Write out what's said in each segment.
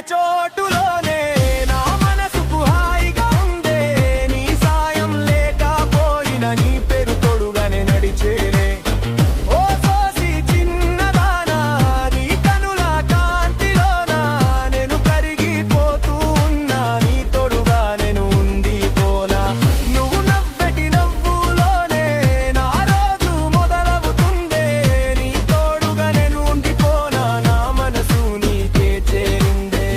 చోటులోనే నా మనసుకు హాయిగా ఉందే. నీ సాయం లేకపోయిన నీ పేరు తోడుగానే నడిచేనే. ఓ సోసి చిన్నదానా, నీ కనుల కాంతిలోన నేను కరిగిపోతూ ఉన్నా. నీ తోడుగా నేను ఉండిపోనా. నువ్వు నవ్వెటి నవ్వులోనే నా రోజు మొదలవుతుందే. నీ తోడుగా నేను ఉండిపోనా. నా మనసు నీకే చేరిందే.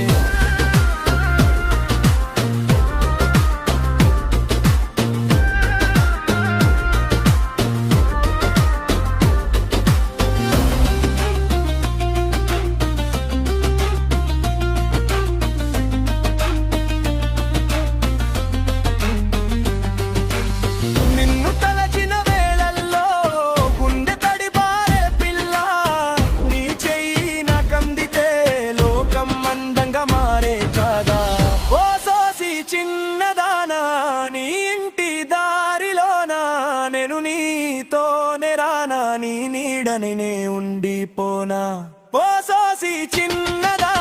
నిన్ను తలచిన వేళల్లో గుండె తడిపారే పిల్ల. నీ చెయ్యి నాకందితే లోకం అందంగా మారే కాదా. ఓ సోసి చిన్నదానా, నీ ఇంటి దారిలోనా నేను నీతోనే రానా. నీ నీడని నే ఉండిపోనా. ఓ సోసి చిన్నదా